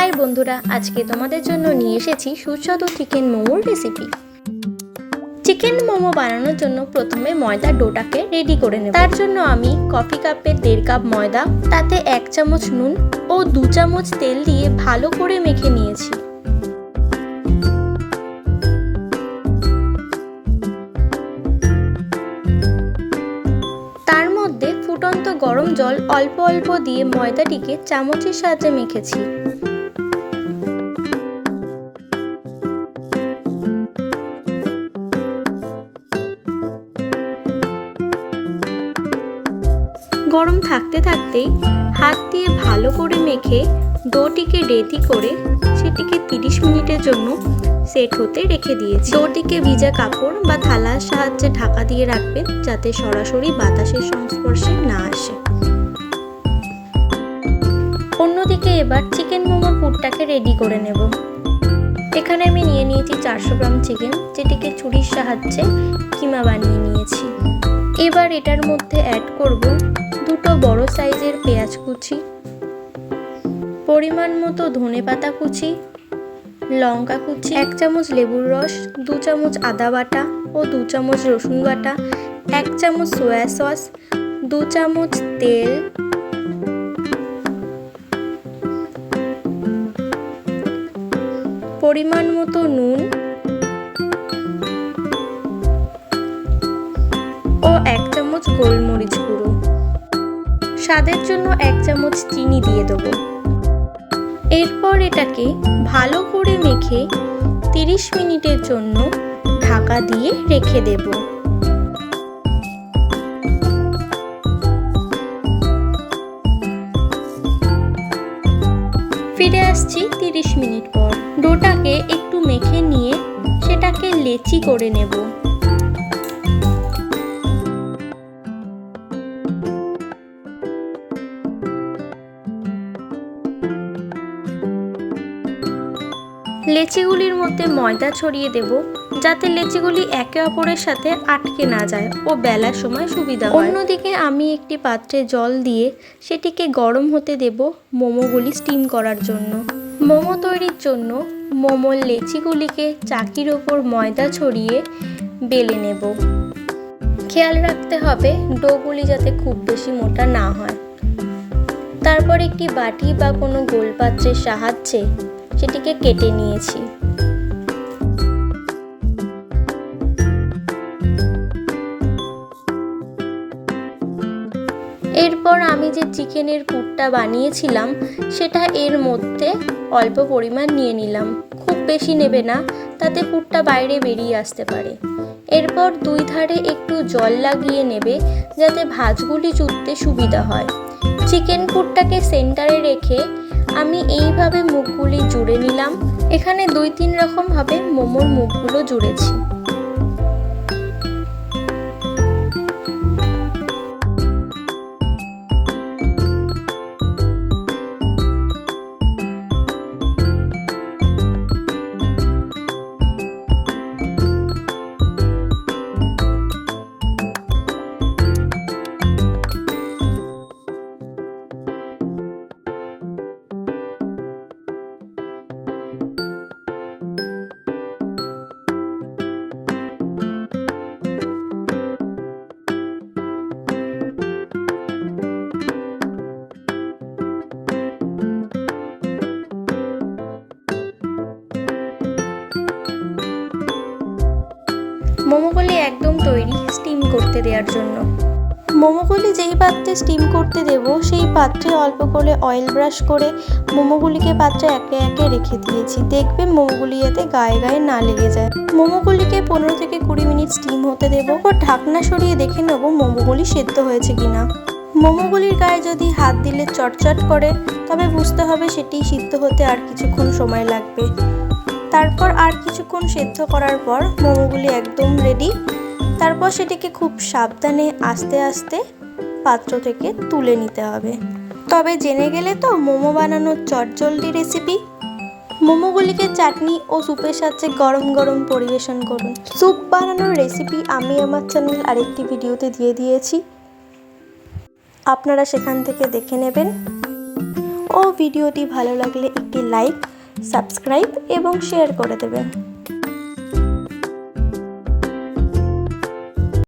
High বন্ধুরা, আজকে তোমাদের জন্য নিয়ে এসেছি সুস্বাদু চিকেন মোমোর রেসিপি। চিকেন মোমো বানানোর জন্য প্রথমে ময়দার ডোটাকে রেডি করে নেব। তার জন্য আমি কফি কাপের 1.5 কাপ ময়দা, তাতে 1 চামচ নুন ও 2 চামচ তেল দিয়ে ভালো করে মেখে নিয়েছি। তার মধ্যে ফুটন্ত গরম জল অল্প অল্প দিয়ে ময়দাটিকে চামচের সাহায্যে মেখেছি। গরম থাকতে থাকতেই হাত দিয়ে ভালো করে মেখে ডোটিকে রেডি করে সেটিকে 30 মিনিটের জন্য সেট হতে রেখে দিয়েছি। ডোটিকে ভিজা কাপড় বা থালার সাহায্যে ঢাকা দিয়ে রাখবেন, যাতে সরাসরি বাতাসের সংস্পর্শে না আসে। অন্যদিকে এবার চিকেন মোমোর পুরটাকে রেডি করে নেব। এখানে আমি নিয়ে নিয়েছি 400 গ্রাম চিকেন, যেটিকে ছুরির সাহায্যে কিমা বানিয়ে নিয়েছি। এবার এটার মধ্যে অ্যাড করব 2 বড় সাইজের পেঁয়াজ কুচি, পরিমাণ মতো ধনেপাতা কুচি, লঙ্কা কুচি, 1 চামচ লেবুর রস, 2 চামচ আদা বাটা ও 2 চামচ রসুন বাটা, 1 চামচ সয়া সস, 2 চামচ তেল, পরিমাণ মতো নুন ও 1 চামচ গোলমরিচ গুঁড়ো। স্বাদের জন্য 1 চামচ চিনি দিয়ে দেব। এরপর এটাকে ভালো করে মেখে 30 মিনিটের জন্য ঢাকা দিয়ে রেখে দেব। ফিরে আসছি 30 মিনিট পর। ডোটাকে একটু মেখে নিয়ে সেটাকে লেচি করে নেব। লেচিগুলির মধ্যে ময়দা ছড়িয়ে দেব, যাতে লেচিগুলি একে অপরের সাথে আটকে না যায় ও বেলার সময় সুবিধা হয়। অন্যদিকে আমি একটি পাত্রে জল দিয়ে সেটিকে গরম হতে দেব মোমোগুলি স্টিম করার জন্য। মোমো তৈরির জন্য মোমোর লেচিগুলিকে চাকির ওপর ময়দা ছড়িয়ে বেলে নেব। খেয়াল রাখতে হবে ডোগুলি যাতে খুব বেশি মোটা না হয়। তারপর একটি বাটি বা কোনো গোল পাত্রের সাহায্যে সেটিকে কেটে নিয়েছি। এরপর আমি যে চিকেনের পুরটা বানিয়েছিলাম সেটা এর মধ্যে অল্প পরিমাণ নিয়ে নিলাম। খুব বেশি নেবে না, তাতে পুরটা বাইরে বেরিয়ে আসতে পারে। এরপর 2 ধারে একটু জল লাগিয়ে নেবে, যাতে ভাঁজগুলি জুড়তে সুবিধা হয়। চিকেন পুরটাকে সেন্টারে রেখে আমি এইভাবে মুখগুলি জুড়ে নিলাম। এখানে 2-3 রকম ভাবে মোমোর মুখগুলো জুড়েছি। মোমোগুলি একদম তৈরি স্টিম করতে দেওয়ার জন্য। মোমোগুলি যেই পাত্রে স্টিম করতে দেব সেই পাত্রে অল্প করে অয়েল ব্রাশ করে মোমোগুলিকে পাত্রে একে একে রেখে দিয়েছি। দেখবে মোমোগুলি যাতে গায়ে গায়ে না লেগে যায়। মোমোগুলিকে 15 থেকে 20 মিনিট স্টিম হতে দেব। ওর ঢাকনা সরিয়ে দেখে নেব মোমোগুলি সেদ্ধ হয়েছে কিনা। মোমোগুলির গায়ে যদি হাত দিলে চটচট করে, তবে বুঝতে হবে সেটি সিদ্ধ হতে আর কিছুক্ষণ সময় লাগবে। তারপর আর কিছুক্ষণ সেদ্ধ করার পর মোমোগুলি একদম রেডি। তারপর সেটিকে খুব সাবধানে আস্তে আস্তে পাত্র থেকে তুলে নিতে হবে। তবে জেনে গেলে তো মোমো বানানোর চটজলদি রেসিপি। মোমোগুলিকে চাটনি ও স্যুপের সাথে গরম গরম পরিবেশন করুন। স্যুপ বানানোর রেসিপি আমি আমার চ্যানেল আরেকটি ভিডিওতে দিয়ে দিয়েছি, আপনারা সেখান থেকে দেখে নেবেন। ও ভিডিওটি ভালো লাগলে একটি লাইক, সাবস্ক্রাইব এবং শেয়ার করে দেবেন।